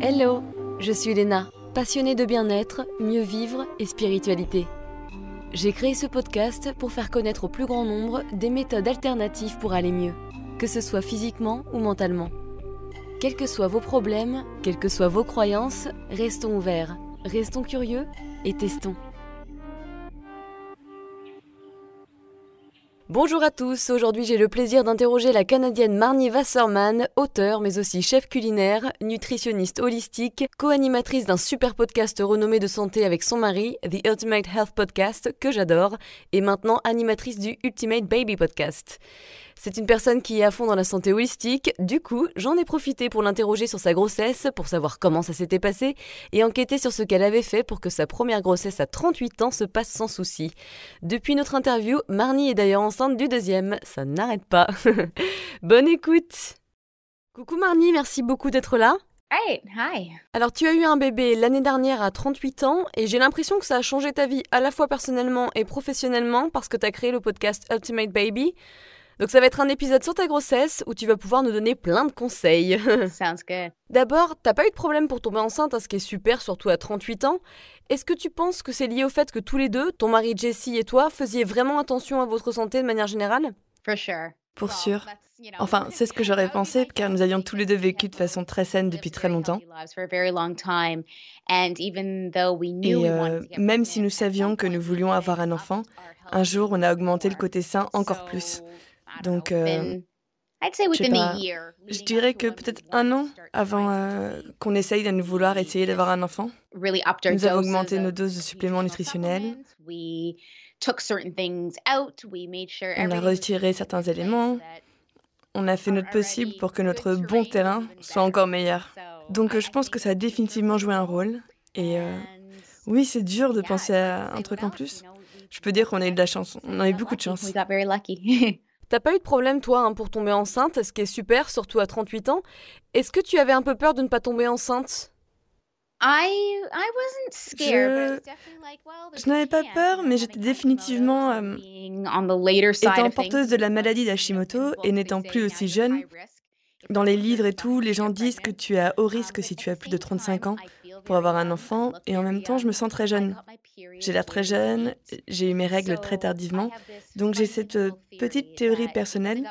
Hello, je suis Léna, passionnée de bien-être, mieux vivre et spiritualité. J'ai créé ce podcast pour faire connaître au plus grand nombre des méthodes alternatives pour aller mieux, que ce soit physiquement ou mentalement. Quels que soient vos problèmes, quelles que soient vos croyances, restons ouverts, restons curieux et testons. Bonjour à tous, aujourd'hui j'ai le plaisir d'interroger la Canadienne Marnie Wasserman, auteure mais aussi chef culinaire, nutritionniste holistique, co-animatrice d'un super podcast renommé de santé avec son mari, The Ultimate Health Podcast, que j'adore, et maintenant animatrice du Ultimate Baby Podcast. C'est une personne qui est à fond dans la santé holistique, du coup j'en ai profité pour l'interroger sur sa grossesse, pour savoir comment ça s'était passé, et enquêter sur ce qu'elle avait fait pour que sa première grossesse à 38 ans se passe sans souci. Depuis notre interview, Marnie est d'ailleurs enceinte du deuxième, ça n'arrête pas. Bonne écoute. Coucou Marnie, merci beaucoup d'être là. Right, hi. Alors tu as eu un bébé l'année dernière à 38 ans et j'ai l'impression que ça a changé ta vie à la fois personnellement et professionnellement parce que tu as créé le podcast Ultimate Baby. Donc ça va être un épisode sur ta grossesse où tu vas pouvoir nous donner plein de conseils. Sounds good. D'abord, t'as pas eu de problème pour tomber enceinte, ce qui est super, surtout à 38 ans. Est-ce que tu penses que c'est lié au fait que tous les deux, ton mari Jesse et toi, faisiez vraiment attention à votre santé de manière générale ? For sure. Pour sûr. Enfin, c'est ce que j'aurais pensé, car nous avions tous les deux vécu de façon très saine depuis très longtemps. Et même si nous savions que nous voulions avoir un enfant, un jour, on a augmenté le côté sain encore plus. Donc, je sais pas, je dirais que peut-être un an avant qu'on essaye de nous vouloir essayer d'avoir un enfant, nous avons augmenté nos doses de suppléments nutritionnels. On a retiré certains éléments. On a fait notre possible pour que notre bon terrain soit encore meilleur. Donc je pense que ça a définitivement joué un rôle. Et oui, c'est dur de penser à un truc en plus. Je peux dire qu'on a eu de la chance. On a eu beaucoup de chance. We got very lucky. T'as pas eu de problème toi pour tomber enceinte, ce qui est super, surtout à 38 ans. Est-ce que tu avais un peu peur de ne pas tomber enceinte ? I wasn't scared, but I was definitely like, well, there's Je n'avais pas peur, mais j'étais définitivement, being on the later side étant of porteuse de la maladie d'Hashimoto et n'étant plus aussi jeune, dans les livres et tout, les gens disent que tu es à haut risque si tu as plus de 35 ans pour avoir un enfant, et en même temps, je me sens très jeune. J'ai l'air très jeune, j'ai eu mes règles très tardivement, donc j'ai cette petite théorie personnelle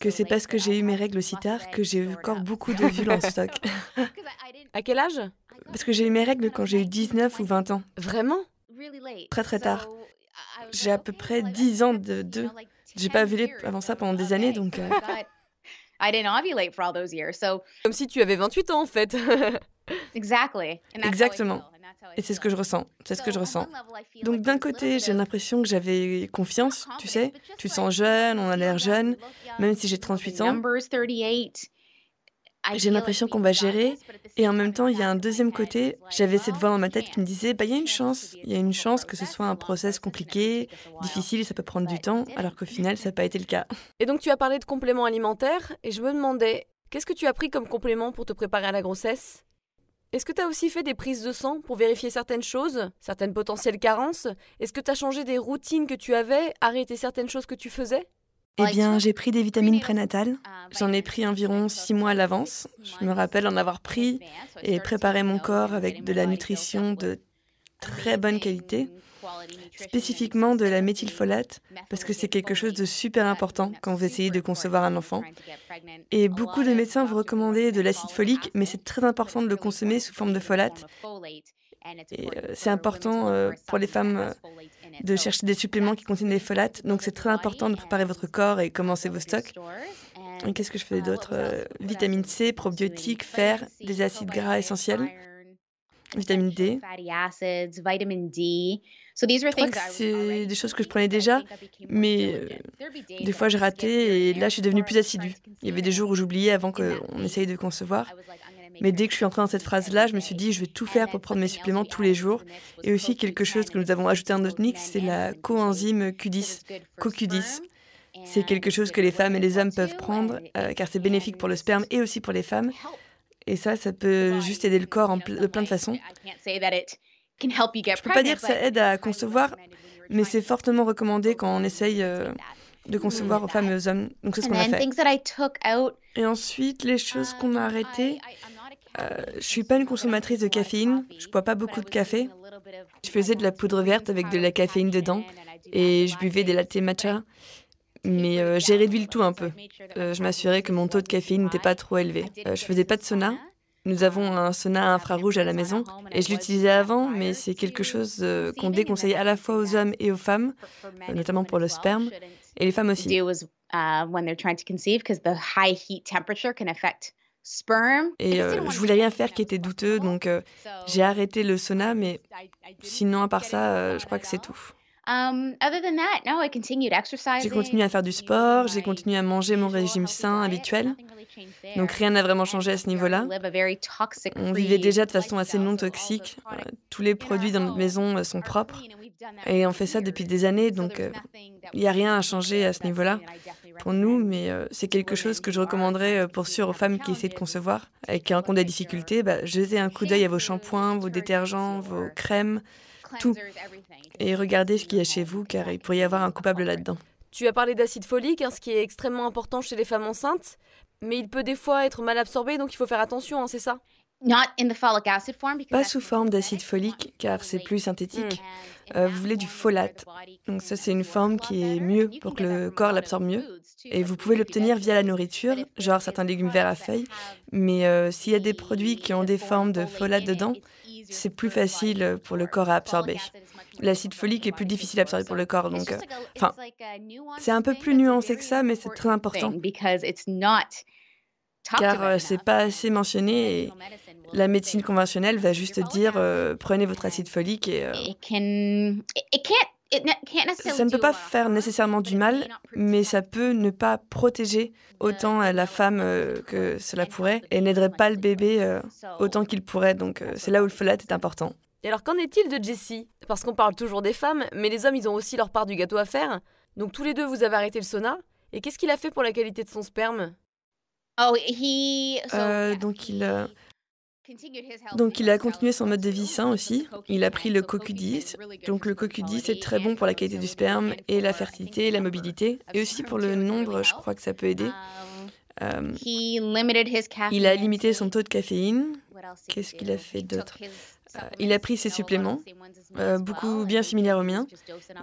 que c'est parce que j'ai eu mes règles aussi tard que j'ai encore beaucoup d'ovules en stock. À quel âge ? Parce que j'ai eu mes règles quand j'ai eu 19 ou 20 ans. Vraiment ? Très très tard. J'ai à peu près 10 ans de deux. J'ai pas ovulé avant ça pendant des années, donc... I didn't ovulate for all those years, so Comme si tu avais 28 ans en fait. exactly. And that's how I Exactement. feel, and that's how I Et c'est ce que je ressens. C'est ce que je ressens. feel. Donc d'un côté, j'ai l'impression que j'avais confiance, tu sais. Tu te sens jeune, on a l'air jeune, même si j'ai 38 ans. Numbers 38. J'ai l'impression qu'on va gérer. Et en même temps, il y a un deuxième côté. J'avais cette voix dans ma tête qui me disait, il y a une chance. Il y a une chance que ce soit un process compliqué, difficile, et ça peut prendre du temps, alors qu'au final, ça n'a pas été le cas. Et donc tu as parlé de compléments alimentaires et je me demandais, qu'est-ce que tu as pris comme complément pour te préparer à la grossesse ? Est-ce que tu as aussi fait des prises de sang pour vérifier certaines choses, certaines potentielles carences ? Est-ce que tu as changé des routines que tu avais, arrêté certaines choses que tu faisais ? Eh bien, j'ai pris des vitamines prénatales. J'en ai pris environ 6 mois à l'avance. Je me rappelle en avoir pris et préparé mon corps avec de la nutrition de très bonne qualité, spécifiquement de la méthylfolate, parce que c'est quelque chose de super important quand vous essayez de concevoir un enfant. Et beaucoup de médecins vous recommandaient de l'acide folique, mais c'est très important de le consommer sous forme de folate. Et c'est important pour les femmes de chercher des suppléments qui contiennent des folates. Donc c'est très important de préparer votre corps et commencer vos stocks. Et qu'est-ce que je faisais d'autre ? Vitamine C, probiotiques, fer, des acides gras essentiels, vitamine D. Je crois que c'est des choses que je prenais déjà, mais des fois je ratais et là je suis devenue plus assidue. Il y avait des jours où j'oubliais avant qu'on essaye de concevoir. Mais dès que je suis entrée dans cette phrase-là, je me suis dit, je vais tout faire pour prendre mes suppléments tous les jours. Et aussi, quelque chose que nous avons ajouté à notre mix, c'est la coenzyme Q10, CoQ10. C'est quelque chose que les femmes et les hommes peuvent prendre, car c'est bénéfique pour le sperme et aussi pour les femmes. Et ça peut juste aider le corps de plein de façons. Je ne peux pas dire que ça aide à concevoir, mais c'est fortement recommandé quand on essaye de concevoir aux femmes et aux hommes. Donc c'est ce qu'on a fait. Et ensuite, les choses qu'on a arrêtées, Je suis pas une consommatrice de caféine, je bois pas beaucoup de café. Je faisais de la poudre verte avec de la caféine dedans et je buvais des lattés matcha, mais j'ai réduit le tout un peu. Je m'assurais que mon taux de caféine n'était pas trop élevé. Je faisais pas de sauna. Nous avons un sauna infrarouge à la maison et je l'utilisais avant, mais c'est quelque chose qu'on déconseille à la fois aux hommes et aux femmes, notamment pour le sperme, et les femmes aussi. Et je voulais rien faire qui était douteux, donc j'ai arrêté le sauna, mais sinon, à part ça, je crois que c'est tout. J'ai continué à faire du sport, j'ai continué à manger mon régime sain habituel, donc rien n'a vraiment changé à ce niveau-là. On vivait déjà de façon assez non toxique, tous les produits dans notre maison sont propres, et on fait ça depuis des années, donc il n'y a rien à changer à ce niveau-là pour nous, mais c'est quelque chose que je recommanderais pour sûr aux femmes qui essaient de concevoir et qui rencontrent des difficultés. Jetez un coup d'œil à vos shampoings, vos détergents, vos crèmes, tout. Et regardez ce qu'il y a chez vous, car il pourrait y avoir un coupable là-dedans. Tu as parlé d'acide folique, ce qui est extrêmement important chez les femmes enceintes, mais il peut des fois être mal absorbé, donc il faut faire attention, c'est ça? Pas sous forme d'acide folique, car c'est plus synthétique. Vous voulez du folate. Donc ça, c'est une forme qui est mieux pour que le corps l'absorbe mieux. Et vous pouvez l'obtenir via la nourriture, genre certains légumes verts à feuilles. Mais s'il y a des produits qui ont des formes de folate dedans, c'est plus facile pour le corps à absorber. L'acide folique est plus difficile à absorber pour le corps, donc c'est un peu plus nuancé que ça, mais c'est très important. Car c'est pas assez mentionné et la médecine conventionnelle va juste dire prenez votre acide folique et ça ne peut pas faire nécessairement du mal, mais ça peut ne pas protéger autant la femme que cela pourrait et n'aiderait pas le bébé autant qu'il pourrait. Donc c'est là où le folate est important. Et alors qu'en est-il de Jessie? Parce qu'on parle toujours des femmes, mais les hommes ils ont aussi leur part du gâteau à faire. Donc tous les deux vous avez arrêté le sauna. Et qu'est-ce qu'il a fait pour la qualité de son sperme? Donc il a continué son mode de vie sain aussi. Il a pris le CoQ10. Donc le CoQ10 est très bon pour la qualité du sperme et la fertilité et la mobilité. Et aussi pour le nombre, je crois que ça peut aider. Il a limité son taux de caféine. Qu'est-ce qu'il a fait d'autre? Il a pris ses suppléments, beaucoup bien similaires aux miens.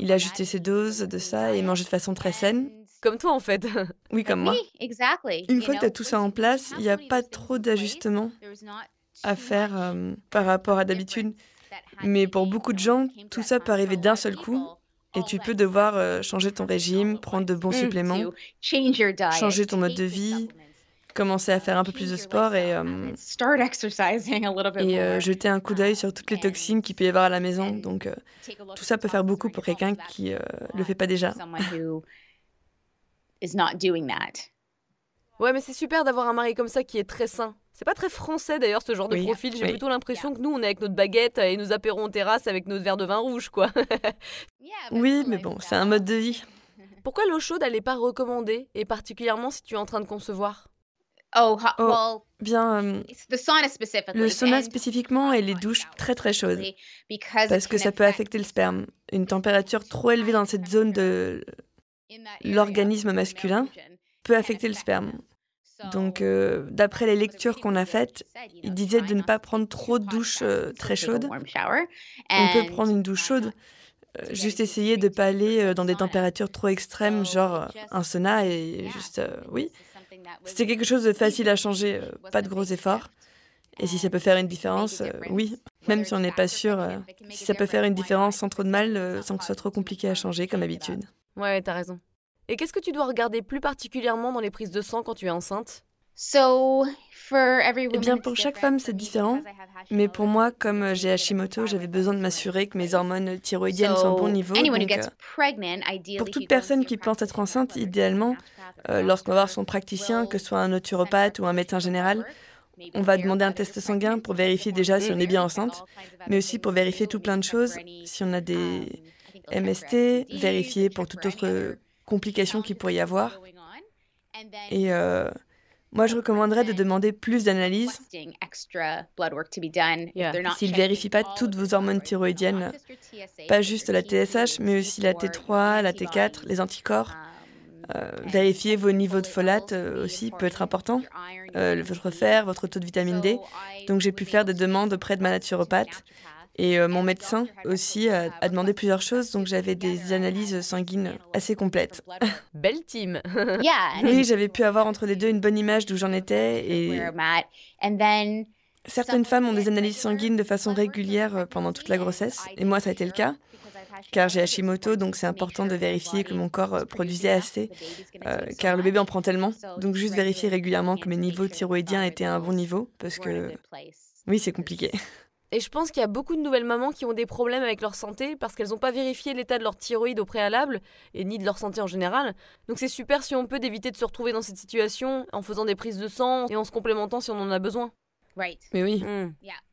Il a ajusté ses doses de ça et mangé de façon très saine. Comme toi en fait. Oui, comme moi. Une fois que tu as tout ça en place, il n'y a pas trop d'ajustements à faire par rapport à d'habitude. Mais pour beaucoup de gens, tout ça peut arriver d'un seul coup et tu peux devoir changer ton régime, prendre de bons suppléments, changer ton mode de vie, commencer à faire un peu plus de sport et jeter un coup d'œil sur toutes les toxines qu'il peut y avoir à la maison. Donc tout ça peut faire beaucoup pour quelqu'un qui le fait pas déjà. Ouais, mais c'est super d'avoir un mari comme ça qui est très sain. C'est pas très français d'ailleurs ce genre de profil. J'ai plutôt l'impression que nous on est avec notre baguette et nos apéros en terrasse avec notre verre de vin rouge, quoi. Oui, mais bon, c'est un mode de vie. Pourquoi l'eau chaude elle est pas recommandée, et particulièrement si tu es en train de concevoir? Le sauna spécifiquement et les douches très très chaudes, parce que ça peut affecter le sperme. Une température trop élevée dans cette zone de l'organisme masculin peut affecter le sperme. Donc, d'après les lectures qu'on a faites, il disait de ne pas prendre trop de douches très chaudes. On peut prendre une douche chaude, juste essayer de ne pas aller dans des températures trop extrêmes, genre un sauna, et juste, oui. C'était quelque chose de facile à changer, pas de gros efforts. Et si ça peut faire une différence, oui. Même si on n'est pas sûr, si ça peut faire une différence sans trop de mal, sans que ce soit trop compliqué à changer, comme d'habitude. Ouais, t'as raison. Et qu'est-ce que tu dois regarder plus particulièrement dans les prises de sang quand tu es enceinte? Eh bien, pour chaque femme, c'est différent. Mais pour moi, comme j'ai Hashimoto, j'avais besoin de m'assurer que mes hormones thyroïdiennes sont au bon niveau. Donc, pour toute personne qui pense être enceinte, idéalement, lorsqu'on va voir son praticien, que ce soit un naturopathe ou un médecin général, on va demander un test sanguin pour vérifier déjà si on est bien enceinte, mais aussi pour vérifier tout plein de choses, si on a des MST, vérifier pour toute autre complications qu'il pourrait y avoir. Et moi, je recommanderais de demander plus d'analyses s'il ne vérifie pas toutes vos hormones thyroïdiennes, pas juste la TSH, mais aussi la T3, la T4, les anticorps. Vérifier vos niveaux de folate aussi peut être important. votre fer, votre taux de vitamine D. Donc j'ai pu faire des demandes auprès de ma naturopathe. Et mon médecin aussi a demandé plusieurs choses, donc j'avais des analyses sanguines assez complètes. Belle team. Oui, j'avais pu avoir entre les deux une bonne image d'où j'en étais. Et certaines femmes ont des analyses sanguines de façon régulière pendant toute la grossesse. Et moi, ça a été le cas, car j'ai Hashimoto, donc c'est important de vérifier que mon corps produisait assez, car le bébé en prend tellement. Donc juste vérifier régulièrement que mes niveaux thyroïdiens étaient à un bon niveau, parce que oui, c'est compliqué. Et je pense qu'il y a beaucoup de nouvelles mamans qui ont des problèmes avec leur santé parce qu'elles n'ont pas vérifié l'état de leur thyroïde au préalable et ni de leur santé en général. Donc c'est super si on peut d'éviter de se retrouver dans cette situation en faisant des prises de sang et en se complémentant si on en a besoin. Mais oui,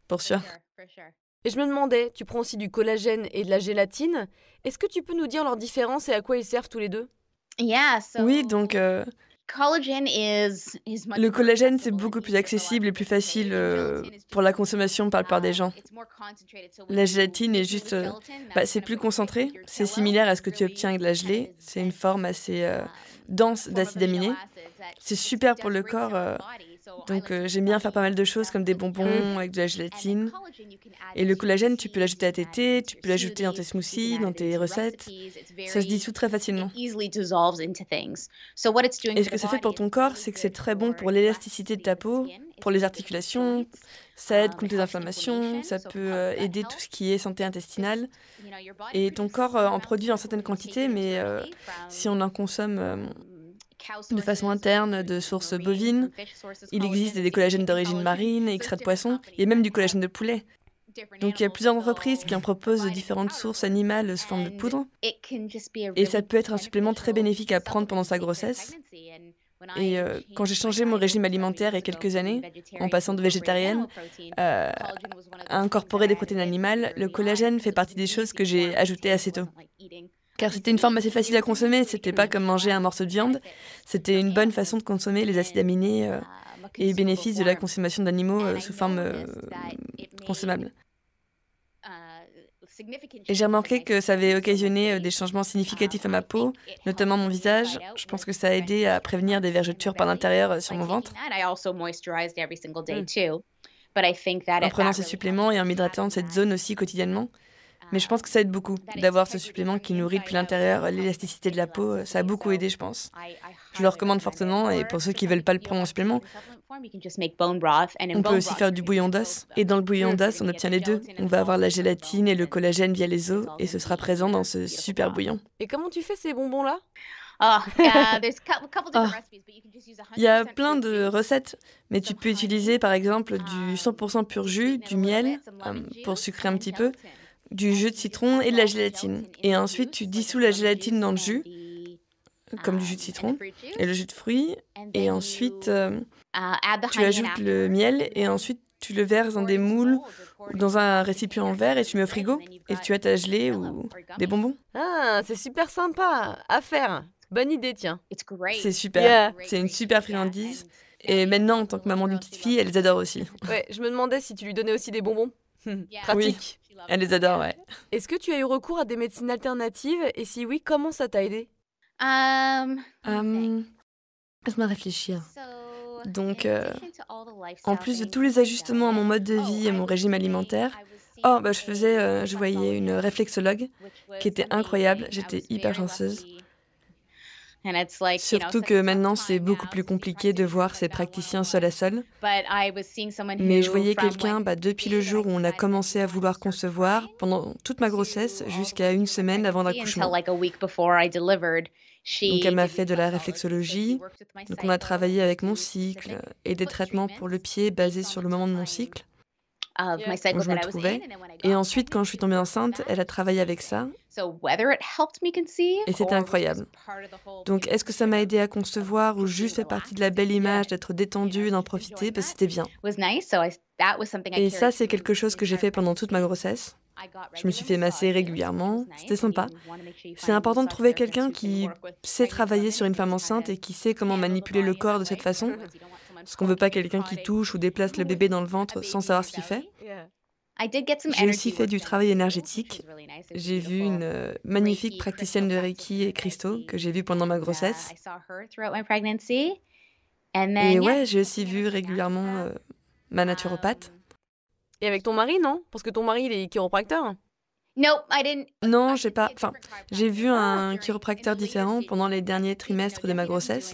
pour sûr. Et je me demandais, tu prends aussi du collagène et de la gélatine. Est-ce que tu peux nous dire leurs différences et à quoi ils servent tous les deux? Oui, donc le collagène, c'est beaucoup plus accessible et plus facile pour la consommation par la plupart des gens. La gélatine est juste... c'est plus concentré, c'est similaire à ce que tu obtiens avec de la gelée. C'est une forme assez dense d'acides aminés. C'est super pour le corps, donc j'aime bien faire pas mal de choses comme des bonbons avec de la gélatine. Et le collagène, tu peux l'ajouter à tes thés, tu peux l'ajouter dans tes smoothies, dans tes recettes. Ça se dissout très facilement. Et ce que ça fait pour ton corps, c'est que c'est très bon pour l'élasticité de ta peau, pour les articulations, ça aide contre les inflammations, ça peut aider tout ce qui est santé intestinale. Et ton corps en produit en certaines quantités, mais si on en consomme de façon interne, de sources bovines, il existe des collagènes d'origine marine, extraits de poisson, et même du collagène de poulet. Donc il y a plusieurs entreprises qui en proposent de différentes sources animales sous forme de poudre. Et ça peut être un supplément très bénéfique à prendre pendant sa grossesse. Et quand j'ai changé mon régime alimentaire il y a quelques années, en passant de végétarienne à incorporer des protéines animales, le collagène fait partie des choses que j'ai ajoutées assez tôt. Car c'était une forme assez facile à consommer, c'était pas comme manger un morceau de viande, c'était une bonne façon de consommer les acides aminés et les bénéfices de la consommation d'animaux sous forme consommable. Et j'ai remarqué que ça avait occasionné des changements significatifs à ma peau, notamment mon visage. Je pense que ça a aidé à prévenir des vergetures par l'intérieur sur mon ventre. En prenant ces suppléments et en m'hydratant cette zone aussi quotidiennement. Mais je pense que ça aide beaucoup d'avoir ce supplément qui nourrit depuis l'intérieur l'élasticité de la peau. Ça a beaucoup aidé, je pense. Je le recommande fortement et pour ceux qui ne veulent pas le prendre en supplément, on peut aussi faire du bouillon d'os. Et dans le bouillon d'os, on obtient les deux. On va avoir la gélatine et le collagène via les os et ce sera présent dans ce super bouillon. Et comment tu fais ces bonbons-là? Il y a plein de recettes, mais tu peux utiliser par exemple du 100% pur jus, du miel pour sucrer un petit peu, du jus de citron et de la gélatine. Et ensuite, tu dissous la gélatine dans le jus, comme du jus de citron, et le jus de fruits. Et ensuite, tu ajoutes le miel et ensuite, tu le verses dans des moules ou dans un récipient en verre et tu mets au frigo. Et tu as ta gelée ou des bonbons. Ah, c'est super sympa à faire. Bonne idée, tiens. C'est super. C'est une super friandise. Et maintenant, en tant que maman d'une petite fille, elle les adore aussi. Ouais, je me demandais si tu lui donnais aussi des bonbons. Pratique. Oui, elle les adore, ouais. Est-ce que tu as eu recours à des médecines alternatives? Et si oui, comment ça t'a aidé? Laisse-moi réfléchir. Donc, en plus de tous les ajustements à mon mode de vie et mon régime alimentaire, je voyais une réflexologue qui était incroyable. J'étais hyper chanceuse. Surtout que maintenant, c'est beaucoup plus compliqué de voir ces praticiens seul à seul. Mais je voyais quelqu'un depuis le jour où on a commencé à vouloir concevoir, pendant toute ma grossesse, jusqu'à une semaine avant l'accouchement. Donc elle m'a fait de la réflexologie, donc on a travaillé avec mon cycle et des traitements pour le pied basés sur le moment de mon cycle où je me trouvais. Et ensuite, quand je suis tombée enceinte, elle a travaillé avec ça. Et c'était incroyable. Donc, est-ce que ça m'a aidé à concevoir ou juste fait partie de la belle image d'être détendue et d'en profiter? C'était bien. Et ça, c'est quelque chose que j'ai fait pendant toute ma grossesse. Je me suis fait masser régulièrement. C'était sympa. C'est important de trouver quelqu'un qui sait travailler sur une femme enceinte et qui sait comment manipuler le corps de cette façon. Parce qu'on ne veut pas quelqu'un qui touche ou déplace le bébé dans le ventre sans savoir ce qu'il fait. J'ai aussi fait du travail énergétique. J'ai vu une magnifique praticienne de Reiki et cristaux que j'ai vue pendant ma grossesse. Et ouais, j'ai aussi vu régulièrement ma naturopathe. Et avec ton mari, non? Parce que ton mari, il est chiropracteur. Non, j'ai pas. Enfin, j'ai vu un chiropracteur différent pendant les derniers trimestres de ma grossesse.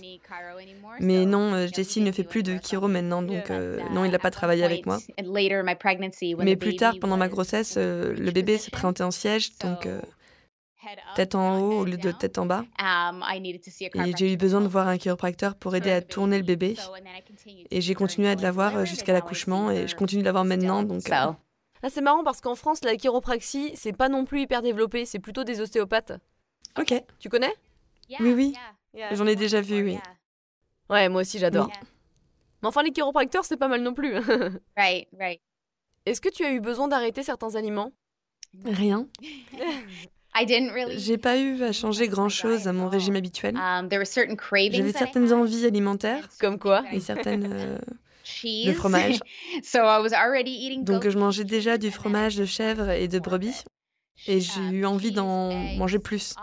Mais non, Jessie ne fait plus de chiro maintenant, donc non, il n'a pas travaillé avec moi. Mais plus tard, pendant ma grossesse, le bébé s'est présenté en siège, donc tête en haut au lieu de tête en bas. Et j'ai eu besoin de voir un chiropracteur pour aider à tourner le bébé. Et j'ai continué de l'avoir jusqu'à l'accouchement et je continue de l'avoir maintenant, donc... Ah, c'est marrant parce qu'en France, la chiropraxie, c'est pas non plus hyper développé, c'est plutôt des ostéopathes. Ok. Tu connais? Oui. J'en ai déjà vu, oui. Ouais, moi aussi, j'adore. Mais enfin, les chiropracteurs, c'est pas mal non plus. Est-ce que tu as eu besoin d'arrêter certains aliments? Rien. J'ai pas eu à changer grand-chose à mon régime habituel. J'avais certaines envies alimentaires. Comme quoi? Et certaines... le fromage. Donc je mangeais déjà du fromage de chèvre et de brebis. Et j'ai eu envie d'en manger plus.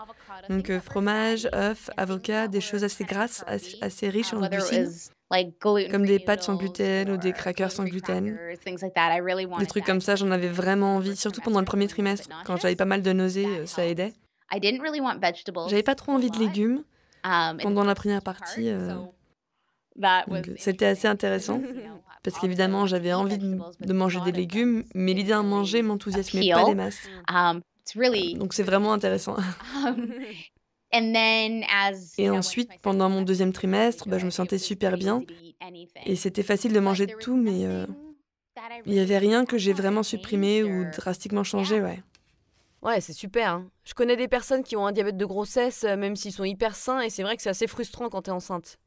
Donc fromage, œufs, avocat, des choses assez grasses, assez riches en glucides. Comme des pâtes sans gluten ou des crackers sans gluten. Des trucs comme ça, j'en avais vraiment envie, surtout pendant le premier trimestre. Quand j'avais pas mal de nausées, ça aidait. J'avais pas trop envie de légumes pendant la première partie. Donc, c'était assez intéressant, parce qu'évidemment, j'avais envie de manger des légumes, mais l'idée d'en manger m'enthousiasmait pas des masses. Donc c'est vraiment intéressant. Et ensuite, pendant mon deuxième trimestre, je me sentais super bien. Et c'était facile de manger de tout, mais il n'y avait rien que j'ai vraiment supprimé ou drastiquement changé, ouais. Ouais, c'est super. Hein. Je connais des personnes qui ont un diabète de grossesse, même s'ils sont hyper sains, et c'est vrai que c'est assez frustrant quand t'es enceinte.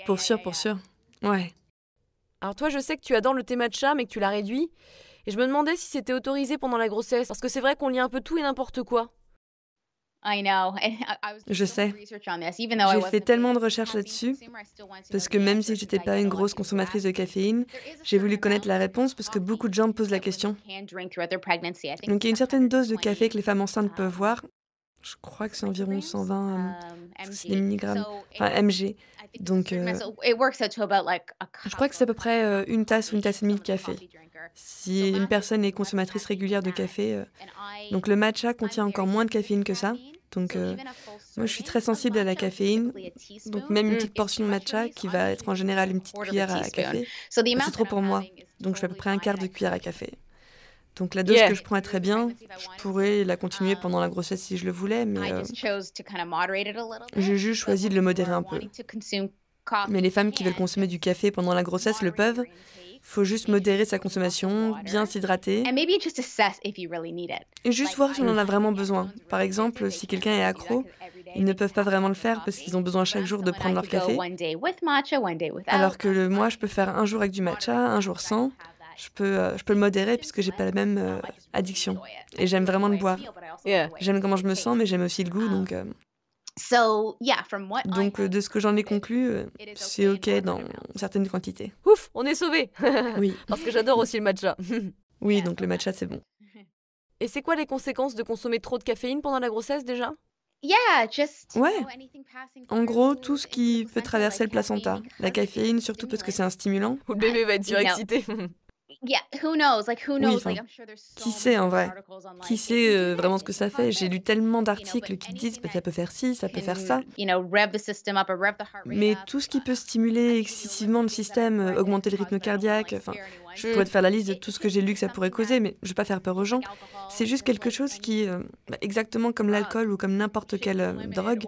Pour sûr. Ouais. Alors toi, je sais que tu adores le thé matcha, mais que tu l'as réduit. Et je me demandais si c'était autorisé pendant la grossesse, parce que c'est vrai qu'on lit un peu tout et n'importe quoi. Je sais. J'ai fait tellement de recherches là-dessus, parce que même si j'étais pas une grosse consommatrice de caféine, j'ai voulu connaître la réponse parce que beaucoup de gens me posent la question. Donc il y a une certaine dose de café que les femmes enceintes peuvent boire. Je crois que c'est environ 120 c'est des milligrammes, enfin mg. Donc je crois que c'est à peu près une tasse ou une tasse et demie de café. Si une personne est consommatrice régulière de café, donc le matcha contient encore moins de caféine que ça. Donc moi je suis très sensible à la caféine, donc même une petite portion de matcha qui va être en général une petite cuillère à café, c'est trop pour moi. Donc je fais à peu près un quart de cuillère à café. Donc la dose que je prends est très bien. Je pourrais la continuer pendant la grossesse si je le voulais, mais j'ai juste choisi de le modérer un peu. Mais les femmes qui veulent consommer du café pendant la grossesse le peuvent. Faut juste modérer sa consommation, bien s'hydrater. Et juste voir si on en a vraiment besoin. Par exemple, si quelqu'un est accro, ils ne peuvent pas vraiment le faire parce qu'ils ont besoin chaque jour de prendre leur café. Alors que moi, je peux faire un jour avec du matcha, un jour sans. Je peux le modérer puisque j'ai pas la même addiction. Et j'aime vraiment le boire. J'aime comment je me sens, mais j'aime aussi le goût, donc... Donc de ce que j'en ai conclu, c'est ok dans certaines quantités. Ouf, on est sauvés. Oui. Parce que j'adore aussi le matcha. Oui, donc le matcha, c'est bon. Et c'est quoi les conséquences de consommer trop de caféine pendant la grossesse déjà? Ouais. En gros, tout ce qui peut traverser le placenta. La caféine, surtout parce que c'est un stimulant. Ou le bébé va être surexcité. Oui, enfin, qui sait en vrai? Qui sait vraiment ce que ça fait? J'ai lu tellement d'articles qui disent ça peut faire ci, ça peut faire ça. Mais tout ce qui peut stimuler excessivement le système, augmenter le rythme cardiaque, enfin, je pourrais te faire la liste de tout ce que j'ai lu que ça pourrait causer, mais je vais pas faire peur aux gens. C'est juste quelque chose qui, exactement comme l'alcool ou comme n'importe quelle drogue,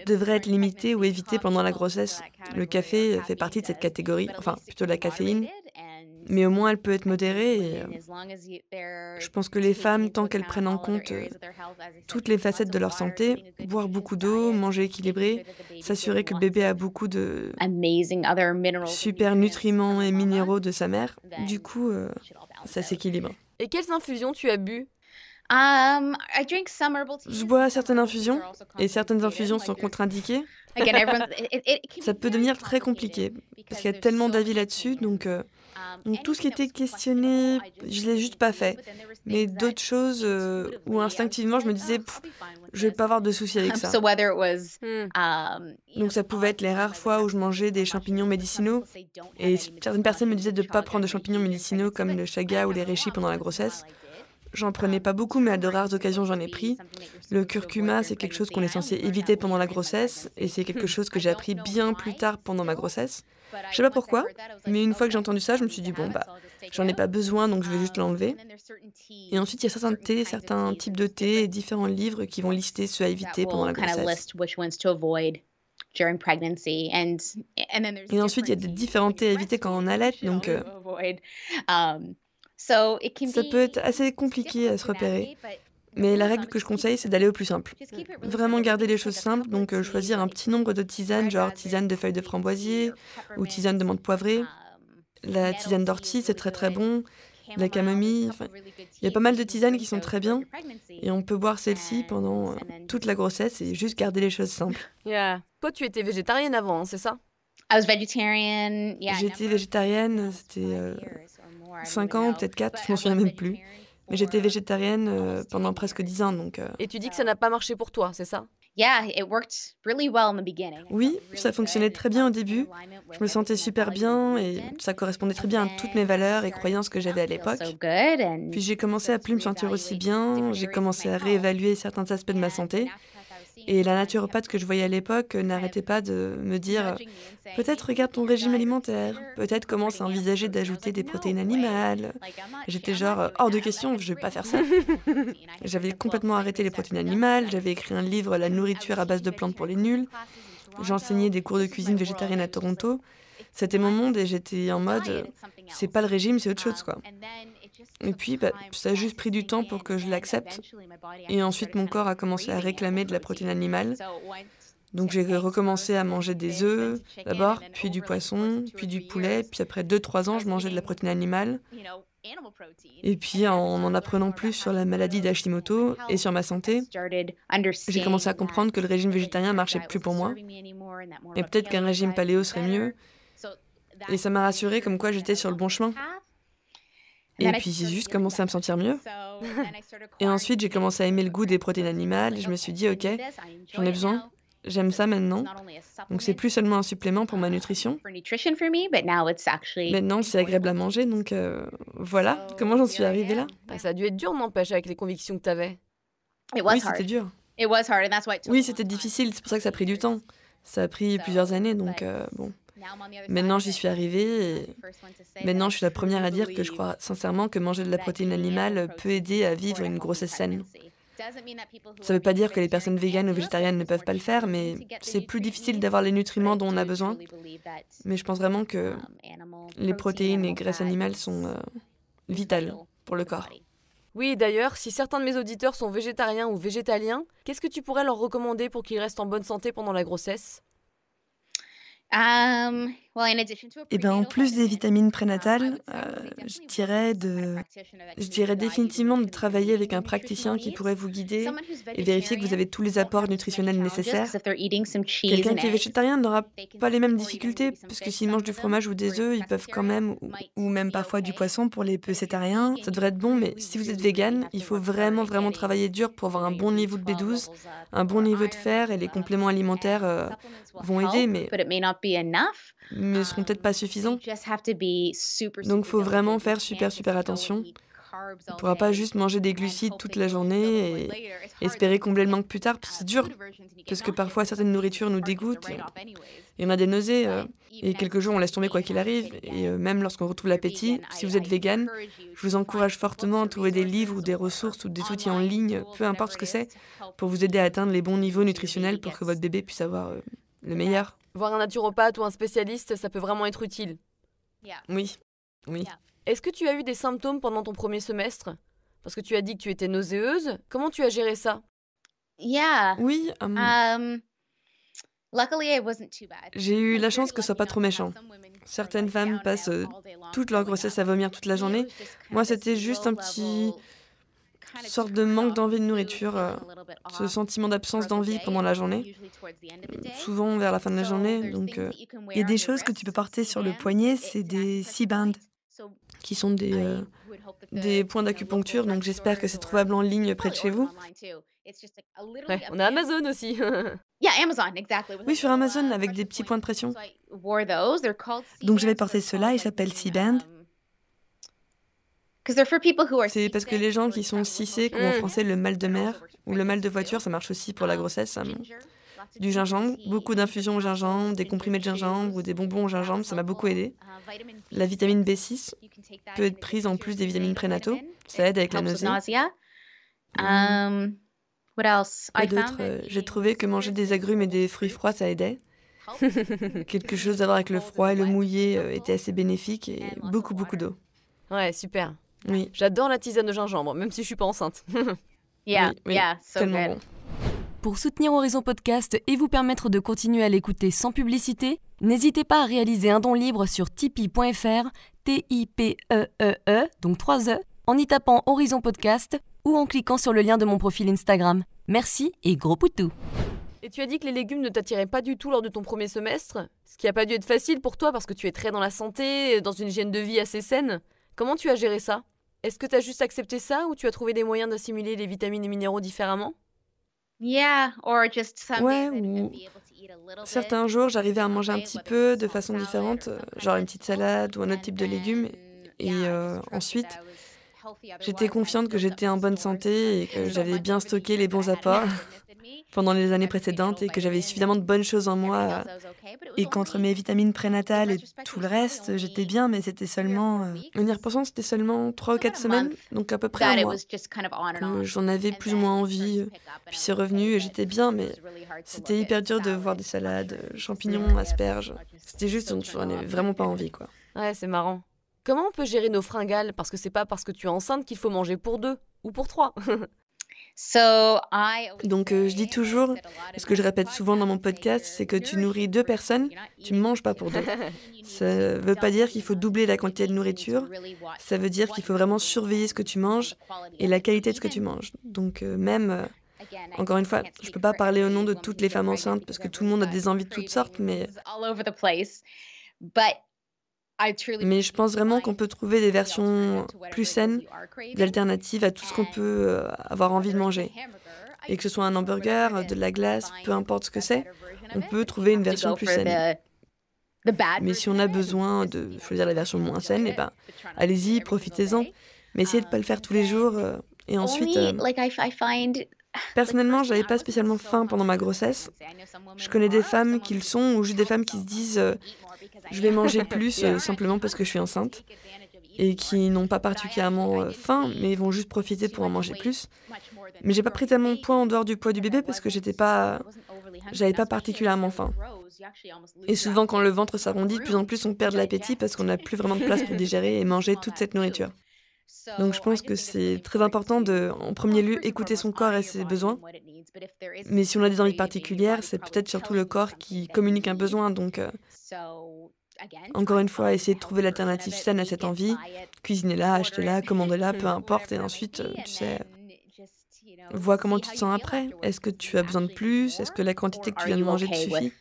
devrait être limité ou évité pendant la grossesse. Le café fait partie de cette catégorie, enfin plutôt la caféine. Mais au moins, elle peut être modérée. Et, je pense que les femmes, tant qu'elles prennent en compte toutes les facettes de leur santé, boire beaucoup d'eau, manger équilibré, s'assurer que le bébé a beaucoup de super nutriments et minéraux de sa mère, du coup, ça s'équilibre. Et quelles infusions tu as bu? Je bois certaines infusions, et certaines infusions sont contre-indiquées. Again, everyone, it can Ça be peut very devenir très complicated compliqué parce because qu'il y a there's tellement so d'avis many là-dessus, opinions. donc tout ce qui Anything that était was questionable, questionné, I just je l'ai juste didn't pas do. fait. But then there was Mais things that d'autres choses où intuitively I was just instinctivement, je me like, disais, oh, I'll be fine with je vais this. pas avoir de soucis avec ça. So whether it was, Hmm. Donc ça pouvait être les rares fois où je mangeais des champignons médicinaux. Et certaines personnes me disaient de ne pas prendre de champignons médicinaux comme le chaga ou les reishi pendant la grossesse. J'en prenais pas beaucoup, mais à de rares occasions, j'en ai pris. Le curcuma, c'est quelque chose qu'on est censé éviter pendant la grossesse, et c'est quelque chose que j'ai appris bien plus tard pendant ma grossesse. Je sais pas pourquoi, mais une fois que j'ai entendu ça, je me suis dit, bon, j'en ai pas besoin, donc je vais juste l'enlever. Et ensuite, il y a certains thés, certains types de thés et différents livres qui vont lister ceux à éviter pendant la grossesse. Et ensuite, il y a des différents thés à éviter quand on allait, donc Ça ça peut être assez compliqué à se repérer. Mais la règle que je conseille, c'est d'aller au plus simple. Vraiment garder les choses simples, donc choisir un petit nombre de tisanes, genre tisane de feuilles de framboisier ou tisane de menthe poivrée. La tisane d'ortie, c'est très très bon. La camomille, il y a pas mal de tisanes qui sont très bien. Et on peut boire celle-ci pendant toute la grossesse et juste garder les choses simples. Yeah. Toi, tu étais végétarienne avant, hein, c'est ça? J'étais végétarienne, c'était 5 ans, peut-être 4, je m'en souviens même plus. Mais j'étais végétarienne pendant presque 10 ans, donc... Et tu dis que ça n'a pas marché pour toi, c'est ça? Oui, ça fonctionnait très bien au début. Je me sentais super bien et ça correspondait très bien à toutes mes valeurs et croyances que j'avais à l'époque. Puis j'ai commencé à plus me sentir aussi bien, j'ai commencé à réévaluer certains aspects de ma santé. Et la naturopathe que je voyais à l'époque n'arrêtait pas de me dire peut-être regarde ton régime alimentaire, peut-être commence à envisager d'ajouter des protéines animales. J'étais genre hors de question, je vais pas faire ça. J'avais complètement arrêté les protéines animales, j'avais écrit un livre La nourriture à base de plantes pour les nuls. J'enseignais des cours de cuisine végétarienne à Toronto. C'était mon monde et j'étais en mode c'est pas le régime, c'est autre chose quoi. Et puis ça a juste pris du temps pour que je l'accepte. Et ensuite mon corps a commencé à réclamer de la protéine animale. Donc j'ai recommencé à manger des œufs d'abord, puis du poisson, puis du poulet. Puis après 2-3 ans, je mangeais de la protéine animale. Et puis en apprenant plus sur la maladie d'Hashimoto et sur ma santé, j'ai commencé à comprendre que le régime végétarien marchait plus pour moi. Et peut-être qu'un régime paléo serait mieux. Et ça m'a rassurée comme quoi j'étais sur le bon chemin. Et puis j'ai juste commencé à me sentir mieux. Et ensuite j'ai commencé à aimer le goût des protéines animales. Et je me suis dit ok, j'en ai besoin. J'aime ça maintenant. Donc c'est plus seulement un supplément pour ma nutrition. Maintenant c'est agréable à manger. Donc voilà comment j'en suis arrivée là. Ça a dû être dur, n'empêche, avec les convictions que tu avais. Oui, c'était dur. Oui, c'était difficile. C'est pour ça que ça a pris du temps. Ça a pris plusieurs années. Donc bon. Maintenant, j'y suis arrivée et maintenant, je suis la première à dire que je crois sincèrement que manger de la protéine animale peut aider à vivre une grossesse saine. Ça ne veut pas dire que les personnes véganes ou végétariennes ne peuvent pas le faire, mais c'est plus difficile d'avoir les nutriments dont on a besoin. Mais je pense vraiment que les protéines et graisses animales sont vitales pour le corps. Oui, d'ailleurs, si certains de mes auditeurs sont végétariens ou végétaliens, qu'est-ce que tu pourrais leur recommander pour qu'ils restent en bonne santé pendant la grossesse? Et bien, en plus des vitamines prénatales, je dirais définitivement de travailler avec un praticien qui pourrait vous guider et vérifier que vous avez tous les apports nutritionnels nécessaires. Quelqu'un qui est végétarien n'aura pas les mêmes difficultés, parce que s'ils mangent du fromage ou des œufs, ils peuvent quand même, ou même parfois du poisson pour les pescétariens. Ça devrait être bon, mais si vous êtes végane, il faut vraiment, vraiment travailler dur pour avoir un bon niveau de B12, un bon niveau de fer, et les compléments alimentaires vont aider, mais ne seront peut-être pas suffisants. Donc il faut vraiment faire super attention. On ne pourra pas juste manger des glucides toute la journée et espérer combler le manque plus tard, parce que c'est dur. Parce que parfois certaines nourritures nous dégoûtent, et on a des nausées, et quelques jours on laisse tomber quoi qu'il arrive, et même lorsqu'on retrouve l'appétit, si vous êtes végane, je vous encourage fortement à trouver des livres ou des ressources ou des outils en ligne, peu importe ce que c'est, pour vous aider à atteindre les bons niveaux nutritionnels pour que votre bébé puisse avoir le meilleur. Voir un naturopathe ou un spécialiste, ça peut vraiment être utile. Oui. Est-ce que tu as eu des symptômes pendant ton premier semestre? Parce que tu as dit que tu étais nauséeuse. Comment tu as géré ça? Oui, j'ai eu la chance que ce soit pas trop méchant. Certaines femmes passent toute leur grossesse à vomir toute la journée. Moi, c'était juste un sorte de manque d'envie de nourriture, ce sentiment d'absence d'envie pendant la journée, souvent vers la fin de la journée. Donc, Il y a des choses que tu peux porter sur le poignet, c'est des C-bands. qui sont des points d'acupuncture. Donc, j'espère que c'est trouvable en ligne près de chez vous. Ouais, on a Amazon aussi. Oui, sur Amazon, avec des petits points de pression. Donc je vais porter cela, il s'appelle C-band. C'est parce que les gens qui sont cissés, comme en français le mal de mer ou le mal de voiture, ça marche aussi pour la grossesse. Du gingembre, beaucoup d'infusions au gingembre, des comprimés de gingembre ou des bonbons au gingembre, ça m'a beaucoup aidé. La vitamine B6 peut être prise en plus des vitamines prénataux, ça aide avec la nausée. Quoi d'autre J'ai trouvé que manger des agrumes et des fruits froids, ça aidait. Quelque chose à voir avec le froid et le mouillé était assez bénéfique et beaucoup d'eau. Ouais, super. Oui. J'adore la tisane de gingembre, même si je suis pas enceinte. Oui, tellement bon. Pour soutenir Horizon Podcast et vous permettre de continuer à l'écouter sans publicité, n'hésitez pas à réaliser un don libre sur tipeee.fr, T-I-P-E-E-E, donc 3 E, en y tapant Horizon Podcast ou en cliquant sur le lien de mon profil Instagram. Merci et gros poutou. Et tu as dit que les légumes ne t'attiraient pas du tout lors de ton premier semestre, ce qui n'a pas dû être facile pour toi parce que tu es très dans la santé, dans une hygiène de vie assez saine. Comment tu as géré ça? Est-ce que tu as juste accepté ça ou tu as trouvé des moyens d'assimiler les vitamines et minéraux différemment? Ouais, ou certains jours, j'arrivais à manger un petit peu de façon différente, genre une petite salade ou un autre type de légumes. Et ensuite, j'étais confiante que j'étais en bonne santé et que j'avais bien stocké les bons apports pendant les années précédentes et que j'avais suffisamment de bonnes choses en moi. Et qu'entre mes vitamines prénatales et tout le reste, j'étais bien, mais c'était seulement... En y repensant, c'était seulement 3 ou 4 semaines, donc à peu près un mois. Que j'en avais plus ou moins envie, puis c'est revenu et j'étais bien, mais c'était hyper dur de voir des salades, champignons, asperges. C'était juste, j'en avais vraiment pas envie, quoi. Ouais, c'est marrant. Comment on peut gérer nos fringales? Parce que c'est pas parce que tu es enceinte qu'il faut manger pour 2 ou pour 3. Donc je dis toujours, et ce que je répète souvent dans mon podcast, c'est que tu nourris 2 personnes, tu ne manges pas pour 2. Ça ne veut pas dire qu'il faut doubler la quantité de nourriture, ça veut dire qu'il faut vraiment surveiller ce que tu manges et la qualité de ce que tu manges. Donc encore une fois, je ne peux pas parler au nom de toutes les femmes enceintes parce que tout le monde a des envies de toutes sortes, mais je pense vraiment qu'on peut trouver des versions plus saines, des alternatives à tout ce qu'on peut avoir envie de manger. Et que ce soit un hamburger, de la glace, peu importe ce que c'est, on peut trouver une version plus saine. Mais si on a besoin de choisir la version moins saine, eh ben, allez-y, profitez-en. Mais essayez de ne pas le faire tous les jours. Et ensuite, personnellement, j'avais pas spécialement faim pendant ma grossesse. Je connais des femmes qui le sont, ou juste des femmes qui se disent je vais manger plus simplement parce que je suis enceinte, et qui n'ont pas particulièrement faim, mais vont juste profiter pour en manger plus. Mais j'ai pas pris tellement de poids en dehors du poids du bébé parce que j'avais pas particulièrement faim. Et souvent, quand le ventre s'arrondit, de plus en plus on perd de l'appétit parce qu'on n'a plus vraiment de place pour digérer et manger toute cette nourriture. Donc je pense que c'est très important de, en premier lieu, écouter son corps et ses besoins. Mais si on a des envies particulières, c'est peut-être surtout le corps qui communique un besoin. Donc, encore une fois, essayer de trouver l'alternative saine à cette envie. Cuisinez-la, achetez-la, commandez-la, peu importe. Et ensuite, tu sais, vois comment tu te sens après. Est-ce que tu as besoin de plus? Est-ce que la quantité que tu viens de manger te suffit?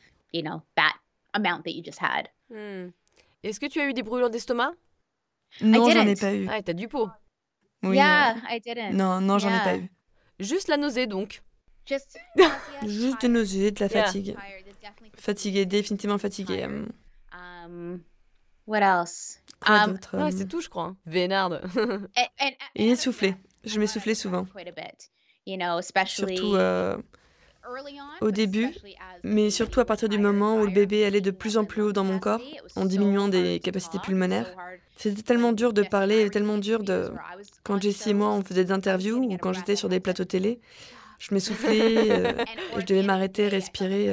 Est-ce que tu as eu des brûlures d'estomac? Non, j'en ai pas eu. Ah, t'as du pot. Oui, non, j'en ai pas eu. Juste la nausée, donc. Juste des nausées, de la fatigue. Fatiguée, définitivement fatiguée. What else? Quoi d'autre Ouais, c'est tout, je crois. Vénarde. Et essoufflée. Je m'essoufflais souvent. Surtout au début, mais surtout à partir du moment où le bébé allait de plus en plus haut dans mon corps, en diminuant des capacités pulmonaires. C'était tellement dur de parler, et tellement dur de... Quand Jessie et moi, on faisait des interviews, ou quand j'étais sur des plateaux télé, je m'essoufflais, et je devais m'arrêter, respirer.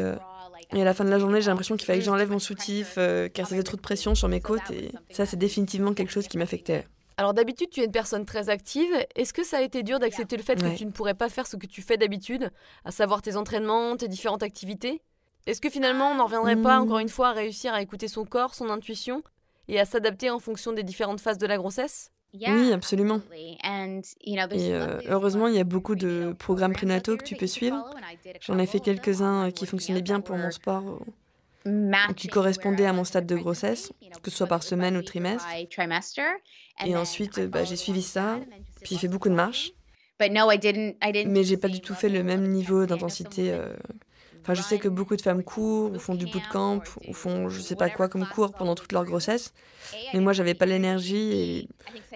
Et à la fin de la journée, j'ai l'impression qu'il fallait que j'enlève mon soutif, car ça faisait trop de pression sur mes côtes, et ça, c'est définitivement quelque chose qui m'affectait. Alors d'habitude, tu es une personne très active. Est-ce que ça a été dur d'accepter le fait que tu ne pourrais pas faire ce que tu fais d'habitude, à savoir tes entraînements, tes différentes activités? Est-ce que finalement, on n'en reviendrait pas, encore une fois, à réussir à écouter son corps, son intuition, et à s'adapter en fonction des différentes phases de la grossesse? Oui, absolument. Et heureusement, il y a beaucoup de programmes prénataux que tu peux suivre. J'en ai fait quelques-uns qui fonctionnaient bien pour mon sport ou qui correspondaient à mon stade de grossesse, que ce soit par semaine ou trimestre. Et ensuite, j'ai suivi ça, puis j'ai fait beaucoup de marches. Mais j'ai pas du tout fait le même niveau d'intensité. Enfin, je sais que beaucoup de femmes courent ou font du bootcamp ou font je sais pas quoi comme cours pendant toute leur grossesse. Mais moi, j'avais pas l'énergie et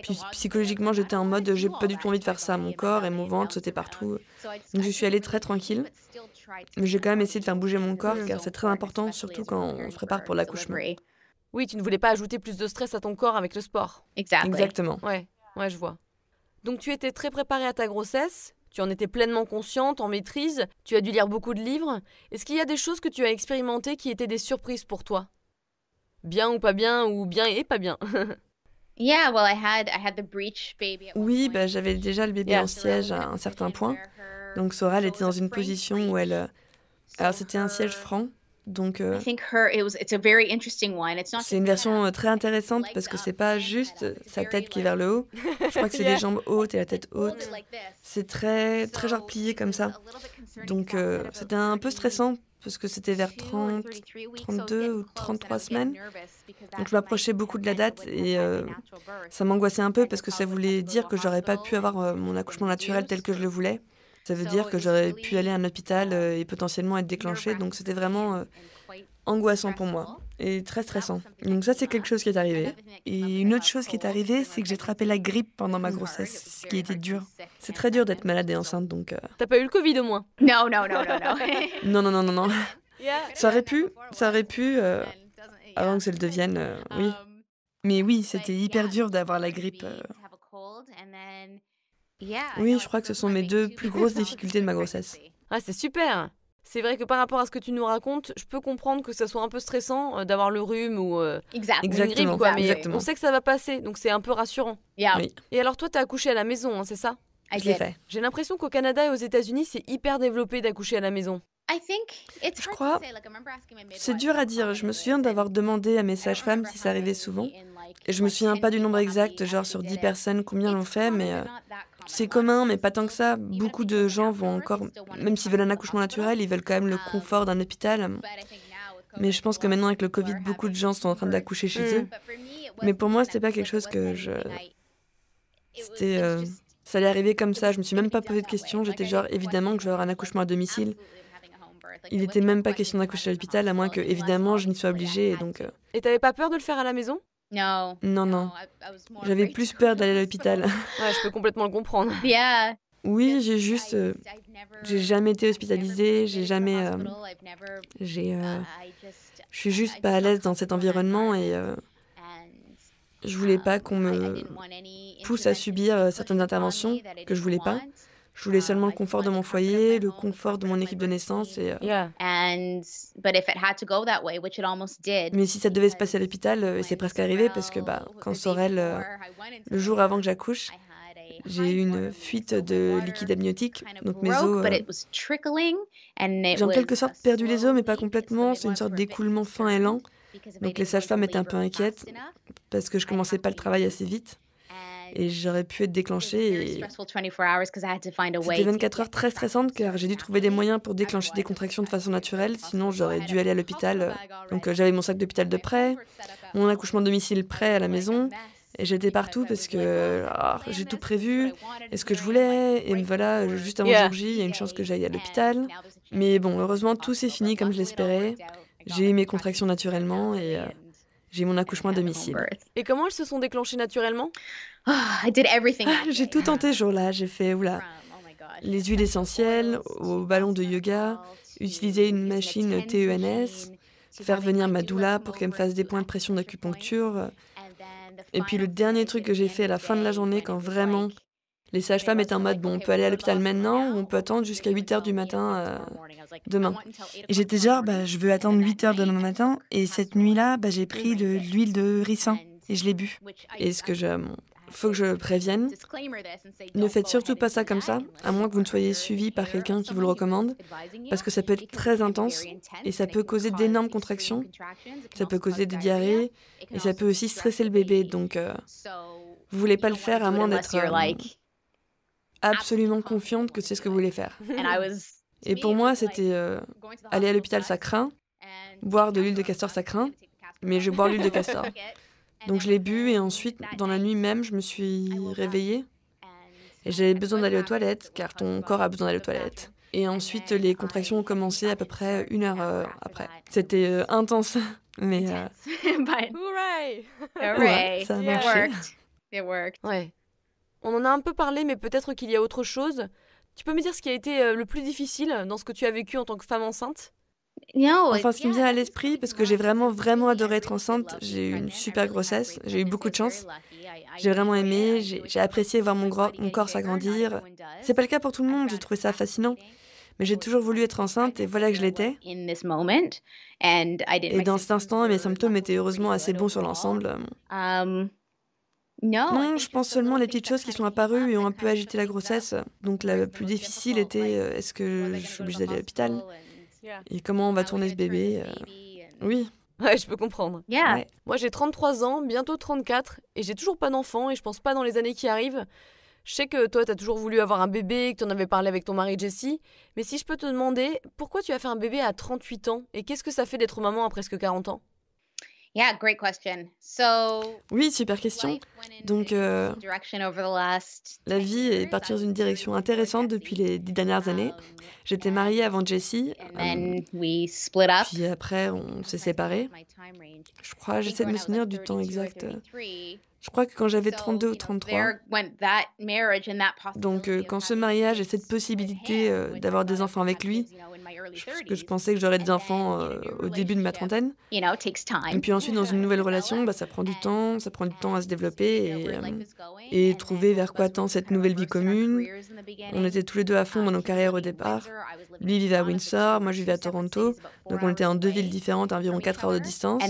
puis psychologiquement, j'étais en mode j'ai pas du tout envie de faire ça. Mon corps et mon ventre sautaient partout. Donc je suis allée très tranquille. Mais j'ai quand même essayé de faire bouger mon corps car c'est très important, surtout quand on se prépare pour l'accouchement. Oui, tu ne voulais pas ajouter plus de stress à ton corps avec le sport. Exactement. Ouais, je vois. Donc tu étais très préparée à ta grossesse, tu en étais pleinement consciente, en maîtrise, tu as dû lire beaucoup de livres. Est-ce qu'il y a des choses que tu as expérimentées qui étaient des surprises pour toi? Bien ou bien et pas bien? Oui, j'avais déjà le bébé en siège à un certain point. Donc Sora, elle était dans une position où elle... Alors c'était un siège franc, donc c'est une version très intéressante parce que c'est pas juste sa tête qui est vers le haut. Je crois que c'est les jambes hautes et la tête haute. C'est très, très genre plié comme ça. Donc c'était un peu stressant parce que c'était vers 30, 32 ou 33 semaines. Donc je m'approchais beaucoup de la date et ça m'angoissait un peu parce que ça voulait dire que j'aurais pas pu avoir mon accouchement naturel tel que je le voulais. Ça veut dire que j'aurais pu aller à un hôpital et potentiellement être déclenchée. Donc c'était vraiment angoissant pour moi et très stressant. Donc ça, c'est quelque chose qui est arrivé. Et une autre chose qui est arrivée, c'est que j'ai attrapé la grippe pendant ma grossesse, ce qui était dur. C'est très dur d'être malade et enceinte, donc... T'as pas eu le Covid au moins? No. Non. Ça aurait pu avant que ça le devienne, oui. Mais oui, c'était hyper dur d'avoir la grippe. Oui, je crois que ce sont mes 2 plus grosses difficultés de ma grossesse. Ah, c'est super! C'est vrai que par rapport à ce que tu nous racontes, je peux comprendre que ça soit un peu stressant d'avoir le rhume ou une grippe, quoi. Mais Exactement. on sait que ça va passer, donc c'est un peu rassurant. Oui, Et alors toi, t'as accouché à la maison, hein, c'est ça? je l'ai fait. J'ai l'impression qu'au Canada et aux États-Unis, c'est hyper développé d'accoucher à la maison. Je crois, c'est dur à dire. Je me souviens d'avoir demandé à mes sages-femmes si ça arrivait souvent. Et je me souviens pas du nombre exact, genre sur 10 personnes, combien l'ont fait, mais c'est commun, mais pas tant que ça. Beaucoup de gens vont encore, même s'ils veulent un accouchement naturel, ils veulent quand même le confort d'un hôpital. Mais je pense que maintenant, avec le Covid, beaucoup de gens sont en train d'accoucher chez eux. Mais pour moi, c'était pas quelque chose que C'était... ça allait arriver comme ça, je me suis même pas posé de questions. J'étais genre, évidemment que je vais avoir un accouchement à domicile. Il n'était même pas question d'accoucher à l'hôpital, à moins que, évidemment, je n'y sois obligée. Et donc, Et t'avais pas peur de le faire à la maison? non. J'avais plus peur d'aller à l'hôpital. Ouais, je peux complètement le comprendre. Oui, j'ai jamais été hospitalisée, je suis juste pas à l'aise dans cet environnement et je voulais pas qu'on me pousse à subir certaines interventions que je voulais pas. Je voulais seulement le confort de mon foyer, le confort de mon équipe de naissance et mais si ça devait se passer à l'hôpital, et c'est presque arrivé parce que quand Sorel, le jour avant que j'accouche, j'ai eu une fuite de liquide amniotique, donc mes os... j'ai en quelque sorte perdu les os, mais pas complètement. C'est une sorte d'écoulement fin et lent. Donc les sages-femmes étaient un peu inquiètes parce que je commençais pas le travail assez vite. Et j'aurais pu être déclenchée. Et... C'était 24 heures très stressantes car j'ai dû trouver des moyens pour déclencher des contractions de façon naturelle. Sinon, j'aurais dû aller à l'hôpital. Donc j'avais mon sac d'hôpital de prêt, mon accouchement domicile prêt à la maison. Et j'étais partout parce que j'ai tout prévu, et ce que je voulais, et me voilà, juste avant jour J, il y a une chance que j'aille à l'hôpital. Mais bon, heureusement, tout s'est fini comme je l'espérais. J'ai eu mes contractions naturellement et j'ai eu mon accouchement à domicile. Et comment elles se sont déclenchées naturellement? J'ai tout tenté ce jour-là. J'ai fait les huiles essentielles, au ballon de yoga, utiliser une machine TENS, faire venir ma doula pour qu'elle me fasse des points de pression d'acupuncture. Et puis le dernier truc que j'ai fait à la fin de la journée, quand vraiment les sages-femmes étaient en mode bon, on peut aller à l'hôpital maintenant ou on peut attendre jusqu'à 8h du matin demain. Et j'étais genre, je veux attendre 8h demain matin. Et cette nuit-là, j'ai pris de l'huile de ricin et je l'ai bu. Et faut que je prévienne, ne faites surtout pas ça comme ça, à moins que vous ne soyez suivi par quelqu'un qui vous le recommande, parce que ça peut être très intense et ça peut causer d'énormes contractions, ça peut causer des diarrhées et ça peut aussi stresser le bébé. Donc Vous voulez pas le faire à moins d'être absolument confiante que c'est ce que vous voulez faire. Et pour moi, c'était aller à l'hôpital, ça craint. Boire de l'huile de castor, ça craint. Mais je bois l'huile de castor. Donc je l'ai bu et ensuite, dans la nuit même, je me suis réveillée. Et j'avais besoin d'aller aux toilettes, car ton corps a besoin d'aller aux toilettes. Et ensuite, les contractions ont commencé à peu près 1 heure après. C'était intense, mais Hooray! ouais, ça a marché. Ouais. On en a un peu parlé, mais peut-être qu'il y a autre chose. Tu peux me dire ce qui a été le plus difficile dans ce que tu as vécu en tant que femme enceinte? Enfin, ce qui me vient à l'esprit, parce que j'ai vraiment adoré être enceinte, j'ai eu une super grossesse, j'ai eu beaucoup de chance. J'ai vraiment aimé, j'ai apprécié voir mon corps s'agrandir. C'est pas le cas pour tout le monde, j'ai trouvé ça fascinant. Mais j'ai toujours voulu être enceinte et voilà que je l'étais. Et dans cet instant, mes symptômes étaient heureusement assez bons sur l'ensemble. Non, je pense seulement les petites choses qui sont apparues et ont un peu agité la grossesse. Donc la plus difficile était, est-ce que je suis obligée d'aller à l'hôpital? Et comment on va tourner ce bébé? Oui. Ouais, je peux comprendre. Ouais. Moi, j'ai 33 ans, bientôt 34, et j'ai toujours pas d'enfant, et je pense pas dans les années qui arrivent. Je sais que toi, t'as toujours voulu avoir un bébé, que t'en avais parlé avec ton mari Jessie, mais si je peux te demander, pourquoi tu as fait un bébé à 38 ans, et qu'est-ce que ça fait d'être maman à presque 40 ans? Oui, super question. Donc, la vie est partie dans une direction intéressante depuis les 10 dernières années. J'étais mariée avant Jessie, puis après, on s'est séparés. Je crois, j'essaie de me souvenir du temps exact. Je crois que quand j'avais 32 ou 33. Donc, quand ce mariage et cette possibilité d'avoir des enfants avec lui, parce que je pensais que j'aurais des enfants au début de ma trentaine. Et puis ensuite, dans une nouvelle relation, ça prend du temps à se développer et trouver vers quoi tend cette nouvelle vie commune. On était tous les deux à fond dans nos carrières au départ. Lui vivait à Windsor, moi je vivais à Toronto. Donc on était en 2 villes différentes, à environ 4 heures de distance.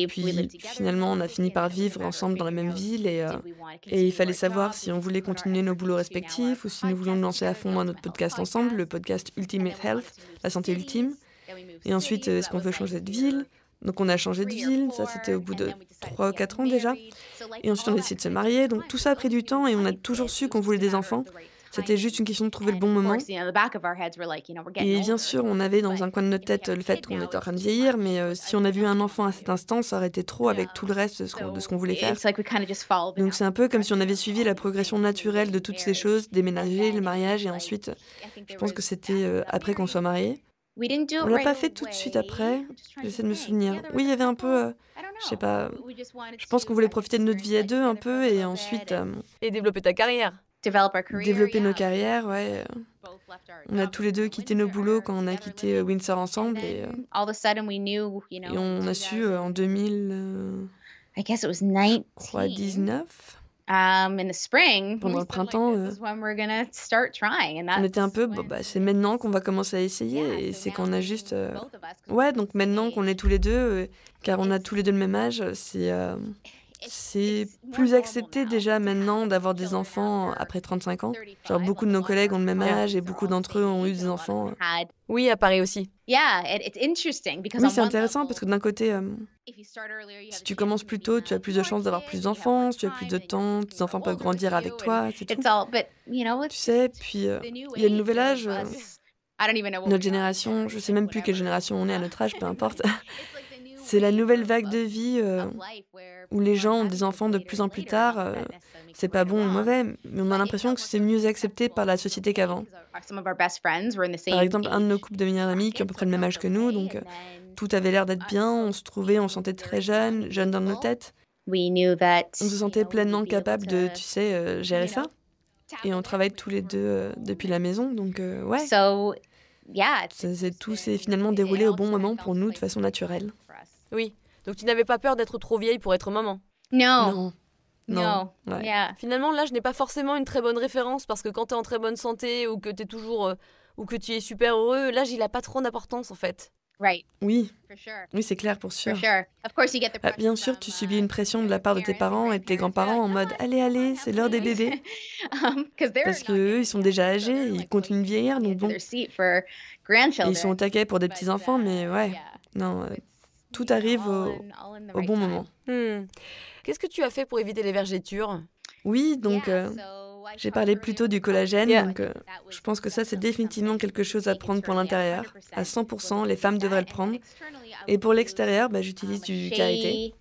Puis finalement, on a fini par vivre ensemble dans la même ville et il fallait savoir si on voulait continuer nos boulots respectifs ou si nous voulions nous lancer à fond dans notre podcast ensemble, le podcast Ultimate Health, la santé ultime. Et ensuite, est-ce qu'on veut changer de ville? Donc on a changé de ville, ça c'était au bout de 3 ou 4 ans déjà. Et ensuite on a décidé de se marier, donc tout ça a pris du temps et on a toujours su qu'on voulait des enfants. C'était juste une question de trouver le bon moment. Et bien sûr, on avait dans un coin de notre tête le fait qu'on était en train de vieillir, mais si on avait eu un enfant à cet instant, ça aurait été trop avec tout le reste de ce qu'on voulait faire. Donc c'est un peu comme si on avait suivi la progression naturelle de toutes ces choses, déménager, le mariage, et ensuite, je pense que c'était après qu'on soit mariés. On l'a pas fait tout de suite après, j'essaie de me souvenir. Oui, il y avait un peu, je sais pas, je pense qu'on voulait profiter de notre vie à deux un peu, et ensuite Et développer ta carrière. développer nos carrières, ouais. On a tous les deux quitté nos boulots quand on a quitté Windsor ensemble, et on a su en 2019, pendant le printemps, on était un peu, c'est maintenant qu'on va commencer à essayer, et c'est qu'on a juste... Ouais, donc maintenant qu'on est tous les deux, car on a tous les deux le même âge, c'est plus accepté déjà maintenant d'avoir des enfants après 35 ans. Genre beaucoup de nos collègues ont le même âge et beaucoup d'entre eux ont eu des enfants. Oui, à Paris aussi. Oui, c'est intéressant parce que d'un côté, si tu commences plus tôt, tu as plus de chances d'avoir plus d'enfants, tu as plus de temps, tes enfants peuvent grandir avec toi, c'est tout. Tu sais, puis il y a le nouvel âge, notre génération, je sais même plus quelle génération on est à notre âge, peu importe. C'est la nouvelle vague de vie où les gens ont des enfants de plus en plus tard. C'est pas bon ou mauvais, mais on a l'impression que c'est mieux accepté par la société qu'avant. Par exemple, un de nos couples de meilleurs amis qui ont à peu près le même âge que nous, donc tout avait l'air d'être bien, on se trouvait, on se sentait très jeunes dans nos têtes. On se sentait pleinement capable de, tu sais, gérer ça. Et on travaille tous les deux depuis la maison, donc ouais. Tout s'est finalement déroulé au bon moment pour nous de façon naturelle. Oui, donc tu n'avais pas peur d'être trop vieille pour être maman? Non. Ouais. Finalement, l'âge n'est pas forcément une très bonne référence parce que quand tu es en très bonne santé ou que tu es toujours ou que tu es super heureux, l'âge il a pas trop d'importance en fait. Oui, c'est clair pour sûr. Bien sûr, tu subis une pression de la part de tes parents et de tes grands-parents en mode « Allez, c'est l'heure des bébés ». Parce qu'eux, ils sont déjà âgés, ils continuent de vieillir, donc bon. Et ils sont au taquet pour des petits-enfants, mais ouais, non, tout arrive au bon moment. Qu'est-ce que tu as fait pour éviter les vergetures? Oui, donc j'ai parlé plus tôt du collagène, donc je pense que ça, c'est définitivement quelque chose à prendre pour l'intérieur. À 100%, les femmes devraient le prendre. Et pour l'extérieur, j'utilise du karité.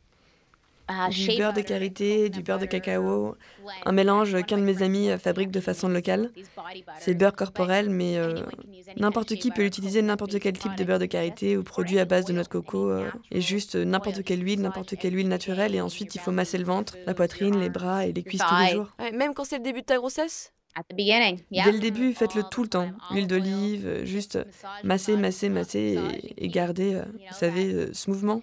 Du beurre de karité, du beurre de cacao, un mélange qu'un de mes amis fabrique de façon locale. C'est beurre corporel, mais n'importe qui peut utiliser n'importe quel type de beurre de karité ou produit à base de noix de coco, et juste n'importe quelle huile naturelle, et ensuite il faut masser le ventre, la poitrine, les bras et les cuisses tous les jours. Ouais, même quand c'est le début de ta grossesse? Dès le début, faites-le tout le temps. Huile d'olive, juste masser et garder, vous savez, ce mouvement.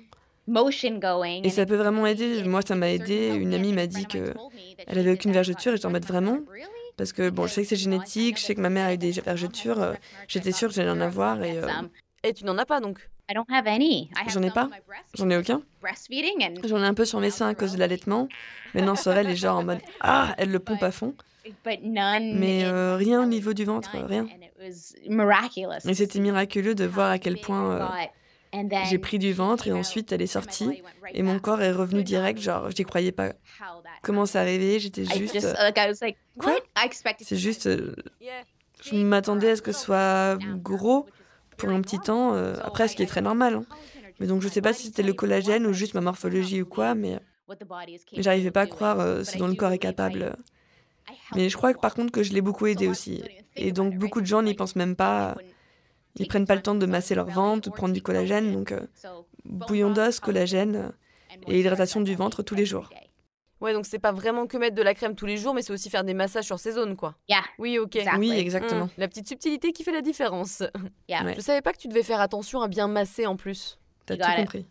Et ça peut vraiment aider. Moi, ça m'a aidé. Une amie m'a dit qu'elle avait aucune vergeture et j'étais en mode vraiment. Parce que bon, je sais que c'est génétique, je sais que ma mère a eu des vergetures. J'étais sûre que j'allais en avoir Et tu n'en as pas donc? J'en ai pas. J'en ai aucun. J'en ai un peu sur mes seins à cause de l'allaitement. Maintenant, Sorel est genre en mode ah, elle le pompe à fond. Mais rien au niveau du ventre, rien. Et c'était miraculeux de voir à quel point j'ai pris du ventre et ensuite elle est sortie et mon corps est revenu direct, genre je n'y croyais pas. Comment ça arrivait? J'étais juste... Quoi? C'est juste... je m'attendais à ce que ce soit gros pour un petit temps, après ce qui est très normal. Hein. Mais donc je sais pas si c'était le collagène ou juste ma morphologie ou quoi, mais j'arrivais pas à croire ce dont le corps est capable. Mais je crois que par contre que je l'ai beaucoup aidé aussi. Et donc beaucoup de gens n'y pensent même pas. Ils prennent pas le temps de masser leur ventre, de prendre du collagène, donc bouillon d'os, collagène et hydratation du ventre tous les jours. Ouais, donc c'est pas vraiment que mettre de la crème tous les jours, mais c'est aussi faire des massages sur ces zones, quoi. Oui, ok. Oui, exactement. La petite subtilité qui fait la différence. Ouais. Je savais pas que tu devais faire attention à bien masser en plus. T'as tout compris.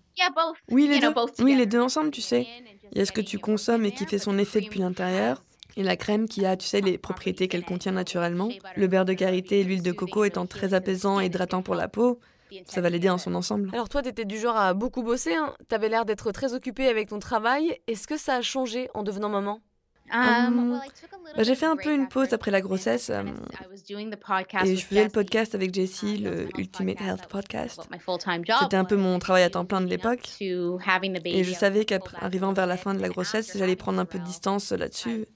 Oui, les deux. Oui, les deux ensemble, tu sais. Il y a ce que tu consommes et qui fait son effet depuis l'intérieur. Et la crème qui a, tu sais, les propriétés qu'elle contient naturellement. Le beurre de karité et l'huile de coco étant très apaisant et hydratant pour la peau, ça va l'aider en son ensemble. Alors toi, t'étais du genre à beaucoup bosser, hein. T'avais l'air d'être très occupée avec ton travail. Est-ce que ça a changé en devenant maman? J'ai fait un peu une pause après la grossesse et je faisais le podcast avec Jessie, le Ultimate Health Podcast. C'était un peu mon travail à temps plein de l'époque et je savais qu'arrivant vers la fin de la grossesse, j'allais prendre un peu de distance là-dessus.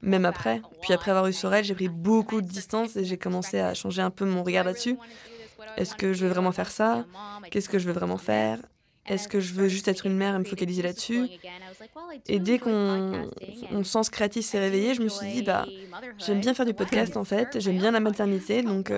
Même après. Puis après avoir eu Sorel, j'ai pris beaucoup de distance et j'ai commencé à changer un peu mon regard là-dessus. Est-ce que je veux vraiment faire ça? Qu'est-ce que je veux vraiment faire? Est-ce que je veux juste être une mère et me focaliser là-dessus? Et dès qu'on sens créatif s'est réveillé, je me suis dit, j'aime bien faire du podcast en fait, j'aime bien la maternité, donc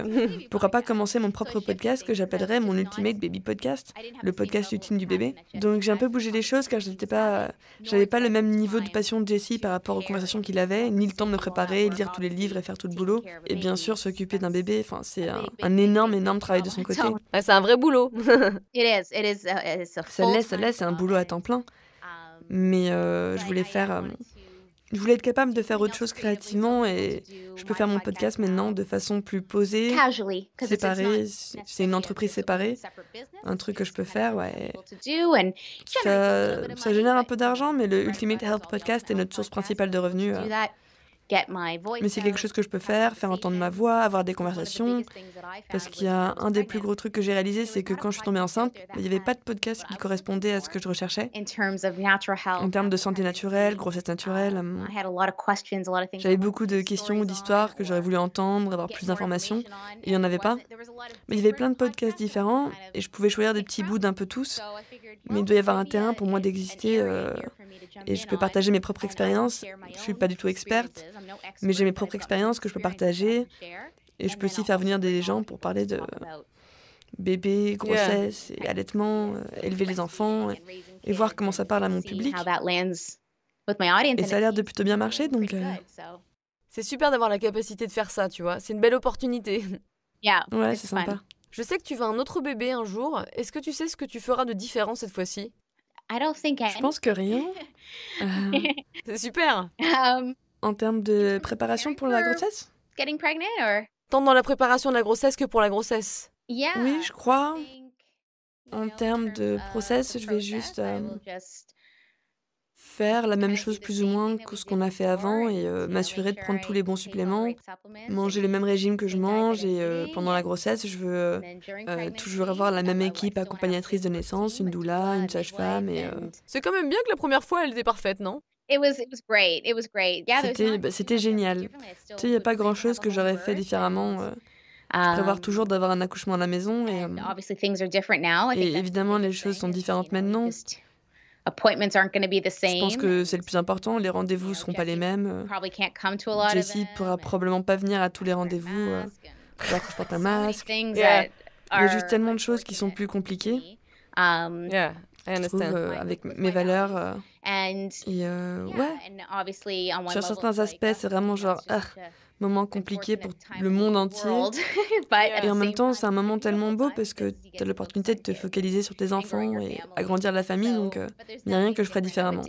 pourquoi pas commencer mon propre podcast que j'appellerais mon Ultimate Baby Podcast, le podcast ultime du bébé. Donc j'ai un peu bougé les choses car j'avais pas le même niveau de passion de Jessie par rapport aux conversations qu'il avait, ni le temps de me préparer, lire tous les livres et faire tout le boulot. Et bien sûr, s'occuper d'un bébé, c'est un énorme travail de son côté. Ouais, c'est un vrai boulot. Ça l'est, c'est un boulot à temps plein. Mais je voulais être capable de faire autre chose créativement et je peux faire mon podcast maintenant de façon plus posée, séparée. C'est une entreprise séparée, un truc que je peux faire, ouais. Ça génère un peu d'argent, mais le Ultimate Health Podcast est notre source principale de revenus. Mais c'est quelque chose que je peux faire entendre ma voix, avoir des conversations. Parce qu'il y a un des plus gros trucs que j'ai réalisé, c'est que quand je suis tombée enceinte, il n'y avait pas de podcast qui correspondait à ce que je recherchais. En termes de santé naturelle, grossesse naturelle, j'avais beaucoup de questions ou d'histoires que j'aurais voulu entendre, avoir plus d'informations. Et il n'y en avait pas. Mais il y avait plein de podcasts différents et je pouvais choisir des petits bouts d'un peu tous. Mais il doit y avoir un terrain pour moi d'exister et je peux partager mes propres expériences. Je ne suis pas du tout experte, mais j'ai mes propres expériences que je peux partager. Et je peux aussi faire venir des gens pour parler de bébé, grossesse et allaitement, élever les enfants et voir comment ça parle à mon public. Et ça a l'air de plutôt bien marcher, donc... C'est super d'avoir la capacité de faire ça, tu vois. C'est une belle opportunité. Ouais, c'est sympa. Je sais que tu veux un autre bébé un jour. Est-ce que tu sais ce que tu feras de différent cette fois-ci? Je pense que rien. C'est super. En termes de préparation pour la grossesse? Tant dans la préparation de la grossesse que pour la grossesse. Oui, je crois. En termes de process, je vais juste faire la même chose plus ou moins que ce qu'on a fait avant et m'assurer de prendre tous les bons suppléments, manger le même régime que je mange et pendant la grossesse, je veux toujours avoir la même équipe accompagnatrice de naissance, une doula, une sage-femme et... C'est quand même bien que la première fois, elle était parfaite, non? C'était génial. Tu sais, il n'y a pas grand-chose que j'aurais fait différemment. Je prévois toujours d'avoir un accouchement à la maison et évidemment, les choses sont différentes maintenant. Je pense que c'est le plus important, les rendez-vous seront pas les mêmes. Jessie pourra probablement pas venir à tous les rendez-vous, alors que je porte un masque. Il y a juste tellement de choses qui sont plus compliquées, Yeah, I je trouve, understand. avec mes valeurs. Ouais, sur certains aspects, c'est vraiment genre, moment compliqué pour le monde entier. Et en même temps, c'est un moment tellement beau parce que tu as l'opportunité de te focaliser sur tes enfants et agrandir la famille, donc il n'y a rien que je ferais différemment.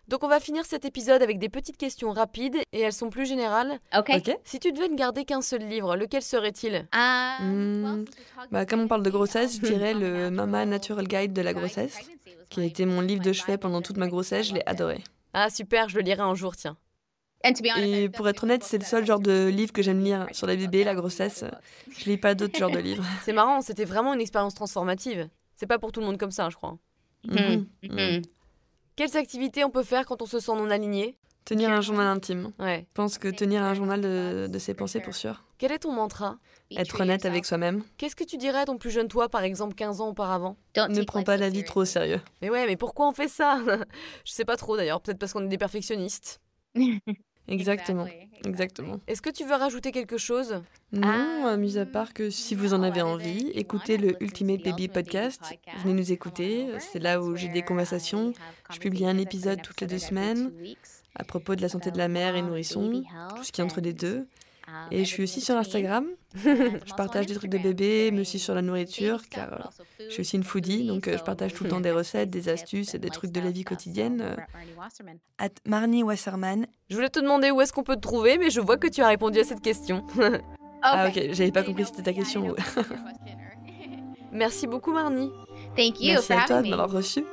Donc on va finir cet épisode avec des petites questions rapides et elles sont plus générales. Ok. Si tu devais ne garder qu'un seul livre, lequel serait-il? Comme on parle de grossesse, je dirais le Mama Natural Guide de la grossesse, qui a été mon livre de chevet pendant toute ma grossesse, je l'ai adoré. Ah super, je le lirai un jour, tiens. Et pour être honnête, c'est le seul genre de livre que j'aime lire sur la bébé, la grossesse. Je lis pas d'autres genres de livres. C'est marrant, c'était vraiment une expérience transformative. C'est pas pour tout le monde comme ça, je crois. Quelles activités on peut faire quand on se sent non aligné? Tenir un journal intime. Ouais. Je pense que tenir un journal de ses pensées pour sûr. Quel est ton mantra? Être honnête avec soi-même. Qu'est-ce que tu dirais à ton plus jeune toi, par exemple 15 ans auparavant? Ne prends pas la vie trop au sérieux. Mais ouais, mais pourquoi on fait ça? Je sais pas trop d'ailleurs, peut-être parce qu'on est des perfectionnistes. Exactement. Est-ce que tu veux rajouter quelque chose? Non, mis à part que si vous en avez envie, écoutez le Ultimate Baby Podcast. Venez nous écouter. C'est là où j'ai des conversations. Je publie un épisode toutes les 2 semaines à propos de la santé de la mère et nourrisson, tout ce qui est entre les deux. Et je suis aussi sur Instagram. Je partage des trucs de bébé, mais aussi sur la nourriture, car je suis aussi une foodie, donc je partage tout le temps des recettes, des astuces et des trucs de la vie quotidienne. @Marnie Wasserman. Je voulais te demander où est-ce qu'on peut te trouver, mais je vois que tu as répondu à cette question. Ah ok, j'avais pas compris si c'était ta question. Merci beaucoup Marnie. Merci à toi de m'avoir reçu.